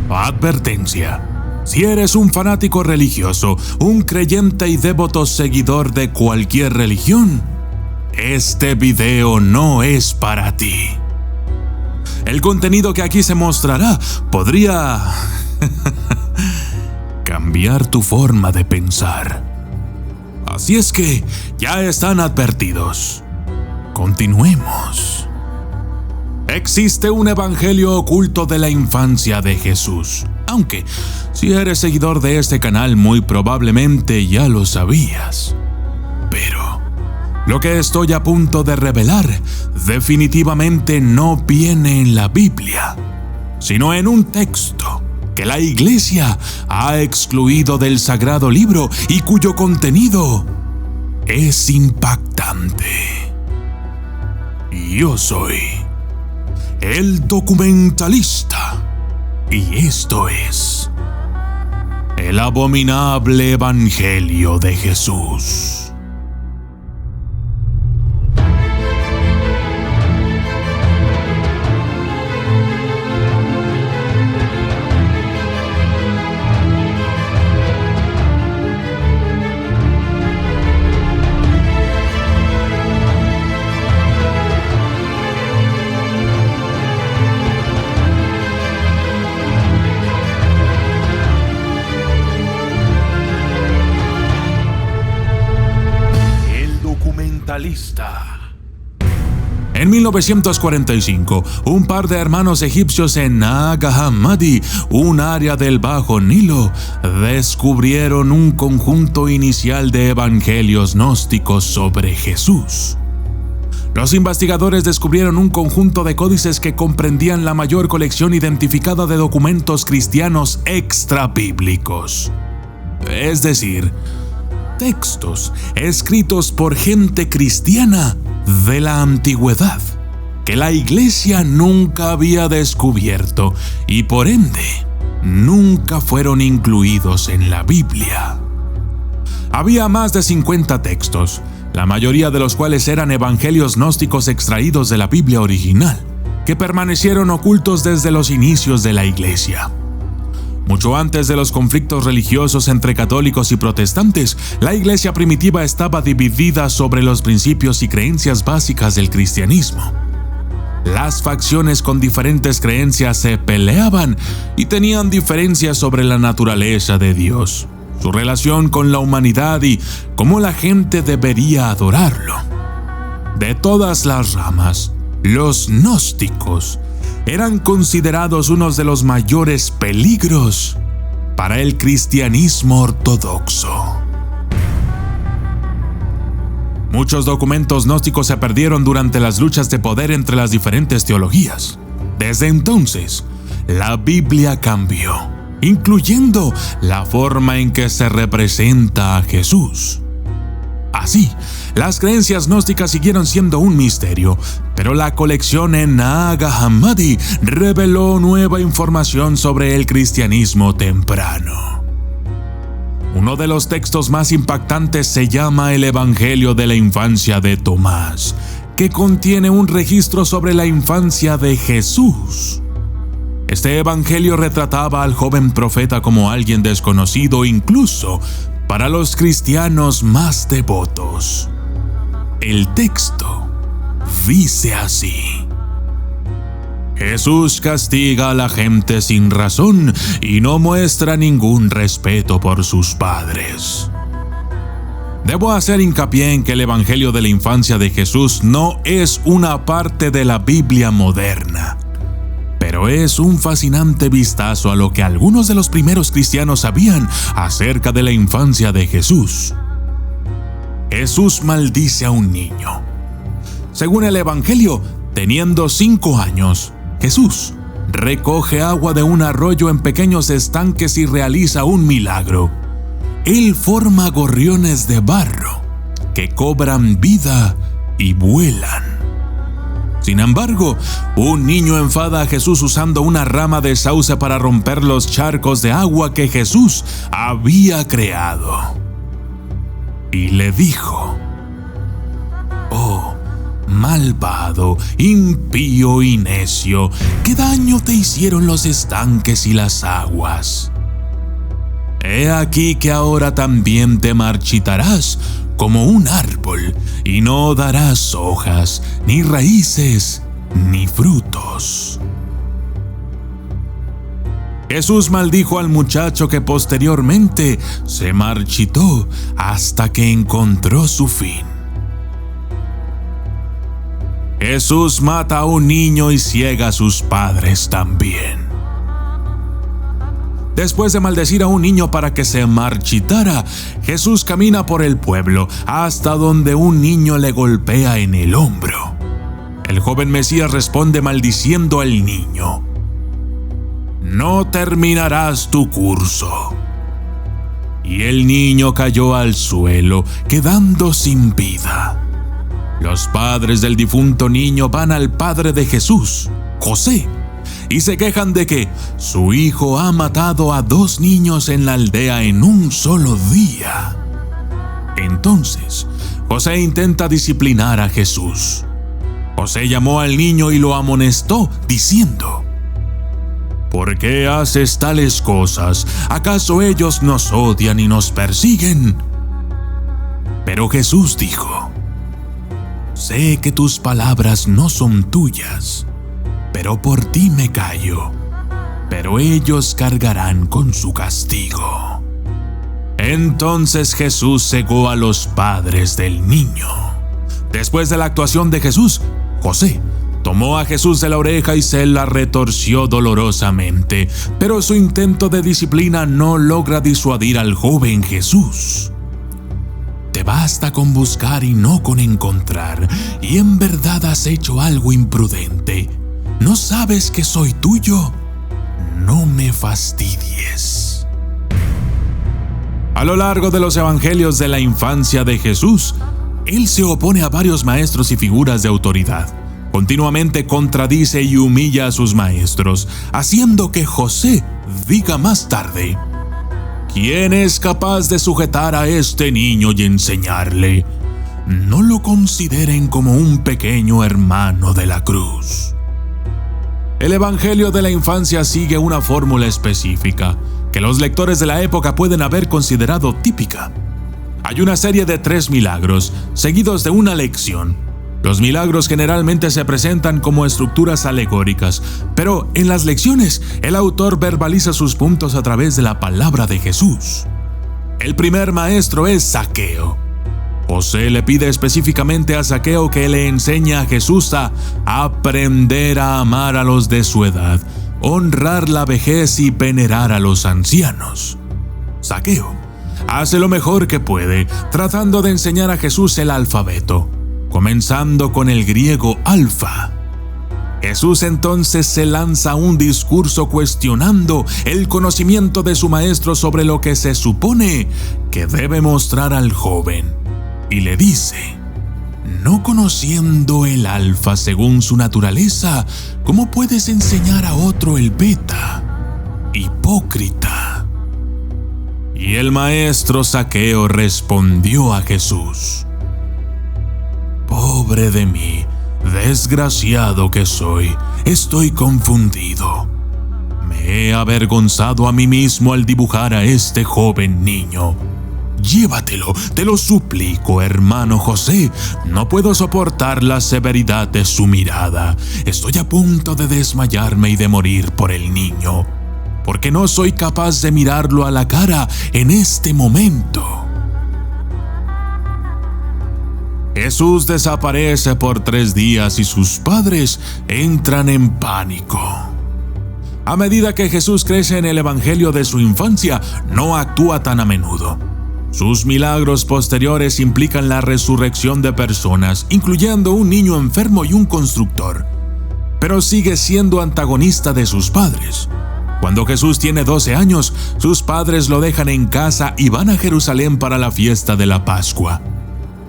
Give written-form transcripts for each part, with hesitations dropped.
Advertencia. Si eres un fanático religioso, un creyente y devoto seguidor de cualquier religión, este video no es para ti. El contenido que aquí se mostrará podría cambiar tu forma de pensar. Así es que ya están advertidos. Continuemos. Existe un evangelio oculto de la infancia de Jesús, aunque si eres seguidor de este canal muy probablemente ya lo sabías. Pero lo que estoy a punto de revelar definitivamente no viene en la Biblia, sino en un texto que la Iglesia ha excluido del Sagrado Libro y cuyo contenido es impactante. Yo soy el documentalista y esto es el abominable Evangelio de Jesús. En 1945, un par de hermanos egipcios en Nag Hammadi, un área del Bajo Nilo, descubrieron un conjunto inicial de evangelios gnósticos sobre Jesús. Los investigadores descubrieron un conjunto de códices que comprendían la mayor colección identificada de documentos cristianos extrabíblicos. Es decir, textos escritos por gente cristiana de la antigüedad, que la Iglesia nunca había descubierto y por ende nunca fueron incluidos en la Biblia. Había más de 50 textos, la mayoría de los cuales eran evangelios gnósticos extraídos de la Biblia original, que permanecieron ocultos desde los inicios de la Iglesia. Mucho antes de los conflictos religiosos entre católicos y protestantes, la Iglesia primitiva estaba dividida sobre los principios y creencias básicas del cristianismo. Las facciones con diferentes creencias se peleaban y tenían diferencias sobre la naturaleza de Dios, su relación con la humanidad y cómo la gente debería adorarlo. De todas las ramas, los gnósticos eran considerados unos de los mayores peligros para el cristianismo ortodoxo. Muchos documentos gnósticos se perdieron durante las luchas de poder entre las diferentes teologías. Desde entonces, la Biblia cambió, incluyendo la forma en que se representa a Jesús. Así, las creencias gnósticas siguieron siendo un misterio, pero la colección en Nag Hammadi reveló nueva información sobre el cristianismo temprano. Uno de los textos más impactantes se llama el Evangelio de la Infancia de Tomás, que contiene un registro sobre la infancia de Jesús. Este evangelio retrataba al joven profeta como alguien desconocido incluso para los cristianos más devotos. El texto dice así: Jesús castiga a la gente sin razón y no muestra ningún respeto por sus padres. Debo hacer hincapié en que el Evangelio de la Infancia de Jesús no es una parte de la Biblia moderna, pero es un fascinante vistazo a lo que algunos de los primeros cristianos sabían acerca de la infancia de Jesús. Jesús maldice a un niño. Según el Evangelio, teniendo 5 años, Jesús recoge agua de un arroyo en pequeños estanques y realiza un milagro. Él forma gorriones de barro que cobran vida y vuelan. Sin embargo, un niño enfada a Jesús usando una rama de sauce para romper los charcos de agua que Jesús había creado. Y le dijo: «Oh, malvado, impío y necio, ¿qué daño te hicieron los estanques y las aguas? He aquí que ahora también te marchitarás como un árbol, y no darás hojas, ni raíces, ni frutos. Jesús maldijo al muchacho que posteriormente se marchitó hasta que encontró su fin. Jesús mata a un niño y ciega a sus padres también. Después de maldecir a un niño para que se marchitara, Jesús camina por el pueblo hasta donde un niño le golpea en el hombro. El joven Mesías responde maldiciendo al niño: «No terminarás tu curso». Y el niño cayó al suelo, quedando sin vida. Los padres del difunto niño van al padre de Jesús, José, y se quejan de que su hijo ha matado a 2 niños en la aldea en un solo día. Entonces, José intenta disciplinar a Jesús. José llamó al niño y lo amonestó, diciendo: «¿Por qué haces tales cosas? ¿Acaso ellos nos odian y nos persiguen?». Pero Jesús dijo: «Sé que tus palabras no son tuyas, pero por ti me callo, pero ellos cargarán con su castigo». Entonces Jesús cegó a los padres del niño. Después de la actuación de Jesús, José tomó a Jesús de la oreja y se la retorció dolorosamente, pero su intento de disciplina no logra disuadir al joven Jesús. «Te basta con buscar y no con encontrar, y en verdad has hecho algo imprudente. ¿No sabes que soy tuyo? No me fastidies». A lo largo de los evangelios de la infancia de Jesús, él se opone a varios maestros y figuras de autoridad. Continuamente contradice y humilla a sus maestros, haciendo que José diga más tarde: «¿Quién es capaz de sujetar a este niño y enseñarle? No lo consideren como un pequeño hermano de la cruz». El Evangelio de la infancia sigue una fórmula específica que los lectores de la época pueden haber considerado típica. Hay una serie de 3 milagros, seguidos de una lección. Los milagros generalmente se presentan como estructuras alegóricas, pero en las lecciones el autor verbaliza sus puntos a través de la palabra de Jesús. El primer maestro es Zaqueo. José le pide específicamente a Zaqueo que le enseñe a Jesús a aprender a amar a los de su edad, honrar la vejez y venerar a los ancianos. Zaqueo hace lo mejor que puede, tratando de enseñar a Jesús el alfabeto, comenzando con el griego alfa. Jesús entonces se lanza a un discurso cuestionando el conocimiento de su maestro sobre lo que se supone que debe mostrar al joven, y le dice: «No conociendo el alfa según su naturaleza, ¿cómo puedes enseñar a otro el beta? Hipócrita». Y el maestro Zaqueo respondió a Jesús: «Pobre de mí, desgraciado que soy, estoy confundido. Me he avergonzado a mí mismo al dibujar a este joven niño. Llévatelo, te lo suplico, hermano José. No puedo soportar la severidad de su mirada. Estoy a punto de desmayarme y de morir por el niño, porque no soy capaz de mirarlo a la cara en este momento». Jesús desaparece por 3 días y sus padres entran en pánico. A medida que Jesús crece en el evangelio de su infancia, no actúa tan a menudo. Sus milagros posteriores implican la resurrección de personas, incluyendo un niño enfermo y un constructor, pero sigue siendo antagonista de sus padres. Cuando Jesús tiene 12 años, sus padres lo dejan en casa y van a Jerusalén para la fiesta de la Pascua,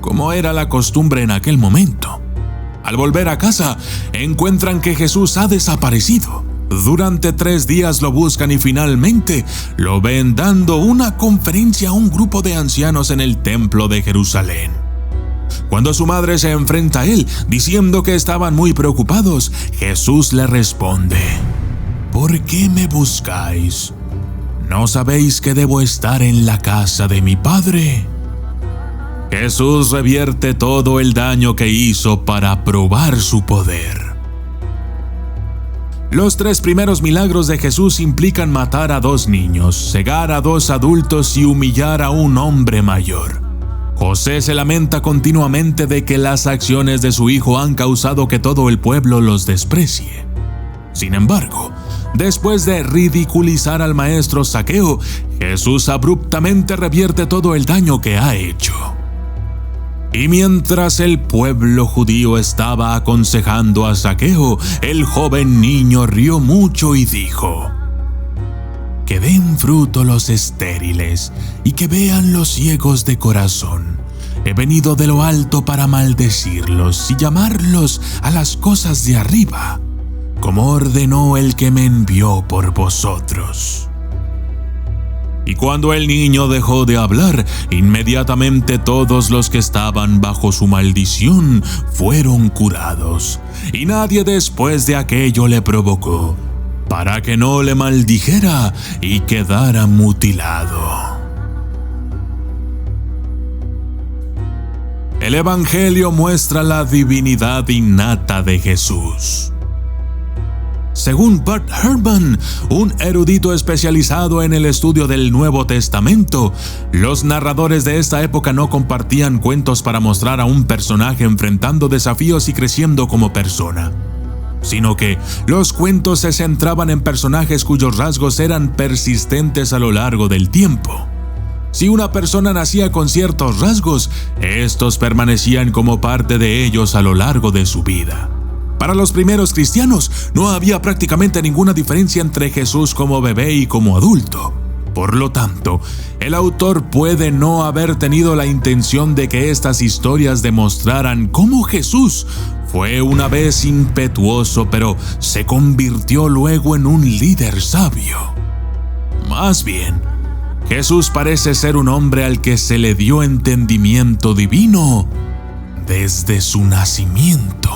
como era la costumbre en aquel momento. Al volver a casa, encuentran que Jesús ha desaparecido. Durante 3 días lo buscan y finalmente lo ven dando una conferencia a un grupo de ancianos en el templo de Jerusalén. Cuando su madre se enfrenta a él, diciendo que estaban muy preocupados, Jesús le responde: ¿Por qué me buscáis? ¿No sabéis que debo estar en la casa de mi Padre? Jesús revierte todo el daño que hizo para probar su poder. Los 3 primeros milagros de Jesús implican matar a 2 niños, cegar a 2 adultos y humillar a un hombre mayor. José se lamenta continuamente de que las acciones de su hijo han causado que todo el pueblo los desprecie. Sin embargo, después de ridiculizar al maestro Zaqueo, Jesús abruptamente revierte todo el daño que ha hecho. Y mientras el pueblo judío estaba aconsejando a Zaqueo, el joven niño rió mucho y dijo: Que den fruto los estériles y que vean los ciegos de corazón. He venido de lo alto para maldecirlos y llamarlos a las cosas de arriba, como ordenó el que me envió por vosotros. Y cuando el niño dejó de hablar, inmediatamente todos los que estaban bajo su maldición fueron curados, y nadie después de aquello le provocó, para que no le maldijera y quedara mutilado. El Evangelio muestra la divinidad innata de Jesús. Según Bart Ehrman, un erudito especializado en el estudio del Nuevo Testamento, los narradores de esta época no compartían cuentos para mostrar a un personaje enfrentando desafíos y creciendo como persona, sino que los cuentos se centraban en personajes cuyos rasgos eran persistentes a lo largo del tiempo. Si una persona nacía con ciertos rasgos, estos permanecían como parte de ellos a lo largo de su vida. Para los primeros cristianos, no había prácticamente ninguna diferencia entre Jesús como bebé y como adulto. Por lo tanto, el autor puede no haber tenido la intención de que estas historias demostraran cómo Jesús fue una vez impetuoso, pero se convirtió luego en un líder sabio. Más bien, Jesús parece ser un hombre al que se le dio entendimiento divino desde su nacimiento.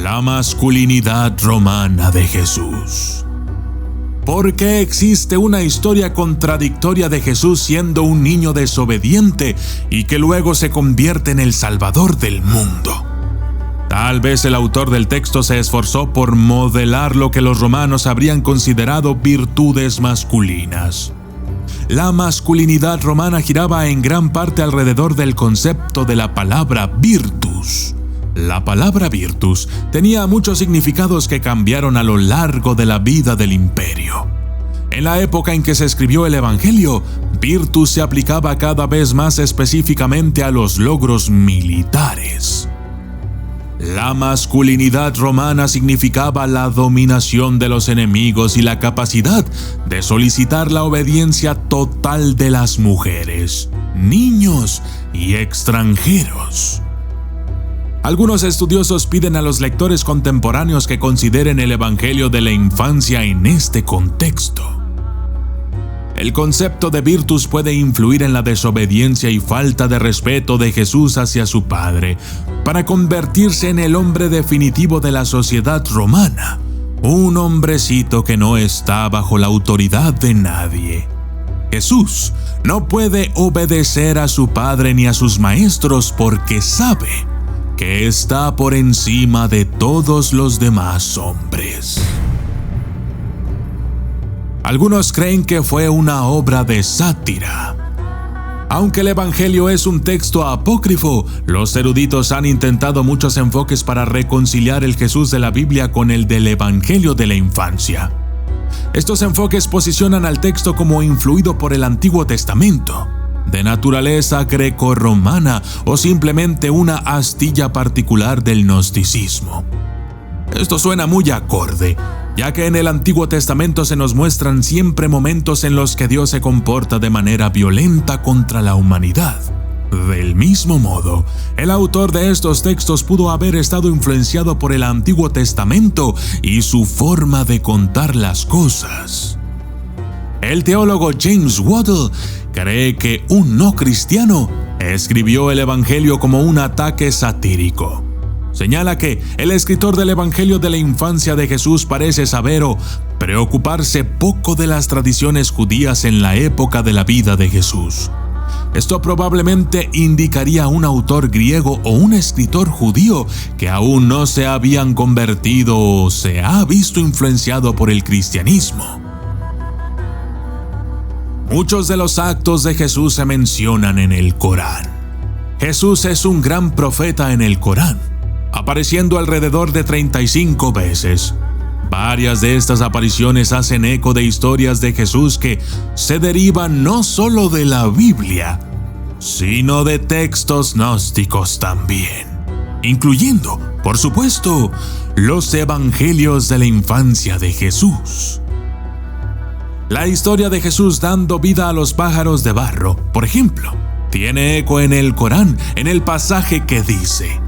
La masculinidad romana de Jesús. ¿Por qué existe una historia contradictoria de Jesús siendo un niño desobediente y que luego se convierte en el Salvador del mundo? Tal vez el autor del texto se esforzó por modelar lo que los romanos habrían considerado virtudes masculinas. La masculinidad romana giraba en gran parte alrededor del concepto de la palabra virtus. La palabra virtus tenía muchos significados que cambiaron a lo largo de la vida del imperio. En la época en que se escribió el Evangelio, virtus se aplicaba cada vez más específicamente a los logros militares. La masculinidad romana significaba la dominación de los enemigos y la capacidad de solicitar la obediencia total de las mujeres, niños y extranjeros. Algunos estudiosos piden a los lectores contemporáneos que consideren el Evangelio de la infancia en este contexto. El concepto de virtus puede influir en la desobediencia y falta de respeto de Jesús hacia su Padre, para convertirse en el hombre definitivo de la sociedad romana, un hombrecito que no está bajo la autoridad de nadie. Jesús no puede obedecer a su Padre ni a sus maestros porque sabe que está por encima de todos los demás hombres. Algunos creen que fue una obra de sátira. Aunque el Evangelio es un texto apócrifo, los eruditos han intentado muchos enfoques para reconciliar el Jesús de la Biblia con el del Evangelio de la infancia. Estos enfoques posicionan al texto como influido por el Antiguo Testamento, de naturaleza grecorromana o simplemente una astilla particular del gnosticismo. Esto suena muy acorde, ya que en el Antiguo Testamento se nos muestran siempre momentos en los que Dios se comporta de manera violenta contra la humanidad. Del mismo modo, el autor de estos textos pudo haber estado influenciado por el Antiguo Testamento y su forma de contar las cosas. El teólogo James Waddell cree que un no cristiano escribió el Evangelio como un ataque satírico. Señala que el escritor del Evangelio de la infancia de Jesús parece saber o preocuparse poco de las tradiciones judías en la época de la vida de Jesús. Esto probablemente indicaría un autor griego o un escritor judío que aún no se habían convertido o se ha visto influenciado por el cristianismo. Muchos de los actos de Jesús se mencionan en el Corán. Jesús es un gran profeta en el Corán, apareciendo alrededor de 35 veces. Varias de estas apariciones hacen eco de historias de Jesús que se derivan no solo de la Biblia, sino de textos gnósticos también, incluyendo, por supuesto, los evangelios de la infancia de Jesús. La historia de Jesús dando vida a los pájaros de barro, por ejemplo, tiene eco en el Corán, en el pasaje que dice: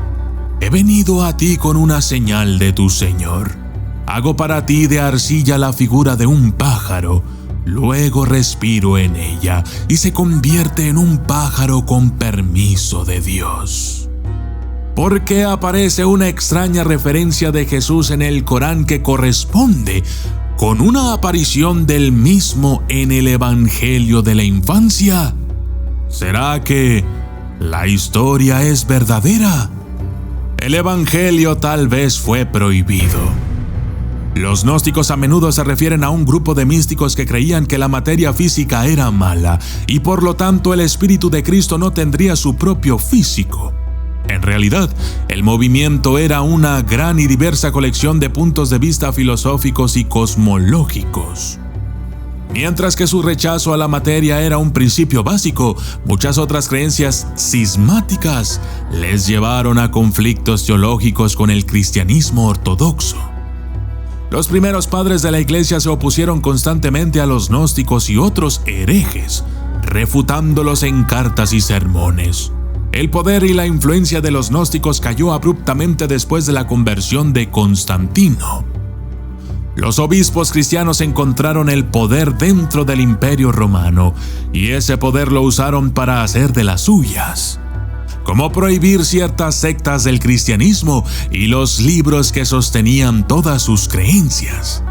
«He venido a ti con una señal de tu Señor. Hago para ti de arcilla la figura de un pájaro, luego respiro en ella y se convierte en un pájaro con permiso de Dios». ¿Por qué aparece una extraña referencia de Jesús en el Corán que corresponde con una aparición del mismo en el Evangelio de la infancia? ¿Será que la historia es verdadera? El Evangelio tal vez fue prohibido. Los gnósticos a menudo se refieren a un grupo de místicos que creían que la materia física era mala y por lo tanto el Espíritu de Cristo no tendría su propio físico. En realidad, el movimiento era una gran y diversa colección de puntos de vista filosóficos y cosmológicos. Mientras que su rechazo a la materia era un principio básico, muchas otras creencias cismáticas les llevaron a conflictos teológicos con el cristianismo ortodoxo. Los primeros padres de la Iglesia se opusieron constantemente a los gnósticos y otros herejes, refutándolos en cartas y sermones. El poder y la influencia de los gnósticos cayó abruptamente después de la conversión de Constantino. Los obispos cristianos encontraron el poder dentro del Imperio Romano y ese poder lo usaron para hacer de las suyas, como prohibir ciertas sectas del cristianismo y los libros que sostenían todas sus creencias.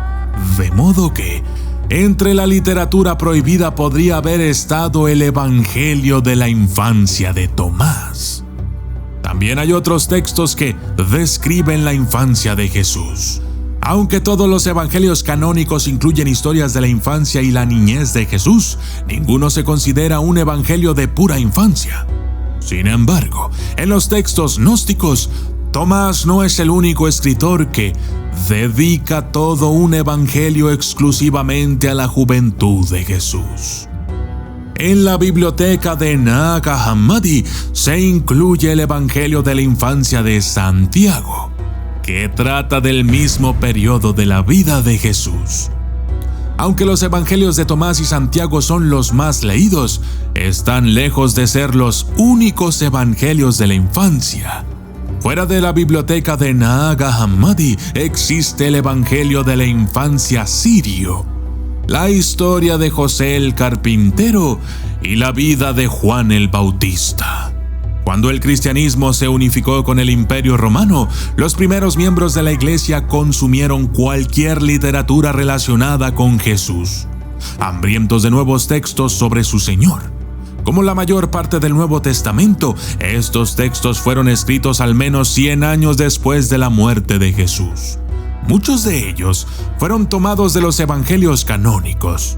De modo que entre la literatura prohibida podría haber estado el Evangelio de la infancia de Tomás. También hay otros textos que describen la infancia de Jesús. Aunque todos los evangelios canónicos incluyen historias de la infancia y la niñez de Jesús, ninguno se considera un evangelio de pura infancia. Sin embargo, en los textos gnósticos, Tomás no es el único escritor que dedica todo un evangelio exclusivamente a la juventud de Jesús. En la biblioteca de Nag Hammadi se incluye el evangelio de la infancia de Santiago, que trata del mismo periodo de la vida de Jesús. Aunque los evangelios de Tomás y Santiago son los más leídos, están lejos de ser los únicos evangelios de la infancia. Fuera de la biblioteca de Nag Hammadi existe el evangelio de la infancia sirio, la historia de José el carpintero y la vida de Juan el Bautista. Cuando el cristianismo se unificó con el Imperio Romano, los primeros miembros de la Iglesia consumieron cualquier literatura relacionada con Jesús, hambrientos de nuevos textos sobre su Señor. Como la mayor parte del Nuevo Testamento, estos textos fueron escritos al menos 100 años después de la muerte de Jesús. Muchos de ellos fueron tomados de los evangelios canónicos.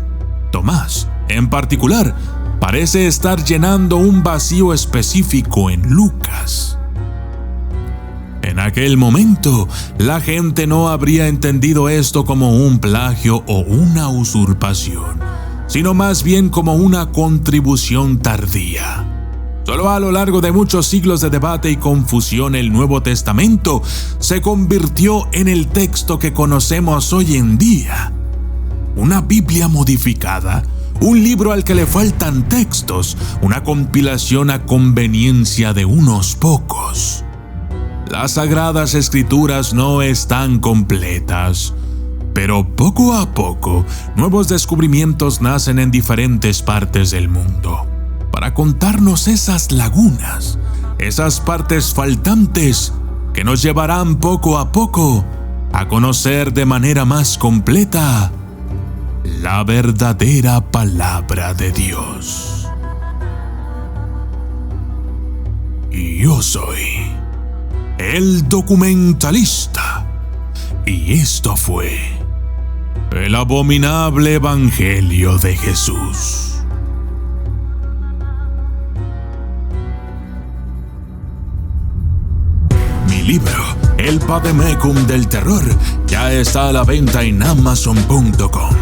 Tomás, en particular, parece estar llenando un vacío específico en Lucas. En aquel momento, la gente no habría entendido esto como un plagio o una usurpación, sino más bien como una contribución tardía. Solo a lo largo de muchos siglos de debate y confusión, el Nuevo Testamento se convirtió en el texto que conocemos hoy en día. Una Biblia modificada, un libro al que le faltan textos, una compilación a conveniencia de unos pocos. Las Sagradas Escrituras no están completas, pero poco a poco, nuevos descubrimientos nacen en diferentes partes del mundo. para contarnos esas lagunas, esas partes faltantes que nos llevarán poco a poco a conocer de manera más completa la verdadera palabra de Dios. Yo soy el documentalista y esto fue el abominable Evangelio de Jesús. Mi libro, El Vademecum del Terror, ya está a la venta en Amazon.com.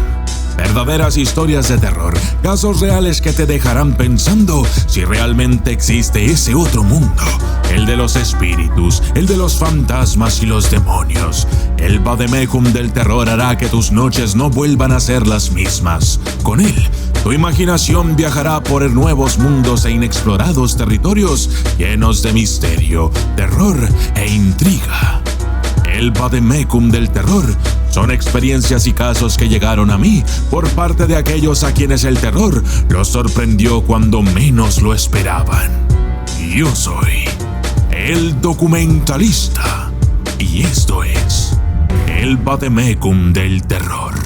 Verdaderas historias de terror, casos reales que te dejarán pensando si realmente existe ese otro mundo, el de los espíritus, el de los fantasmas y los demonios. El Vademecum del Terror hará que tus noches no vuelvan a ser las mismas. Con él, tu imaginación viajará por nuevos mundos e inexplorados territorios llenos de misterio, terror e intriga. El Vademecum del Terror son experiencias y casos que llegaron a mí por parte de aquellos a quienes el terror los sorprendió cuando menos lo esperaban. Yo soy el documentalista y esto es el Vademecum del Terror.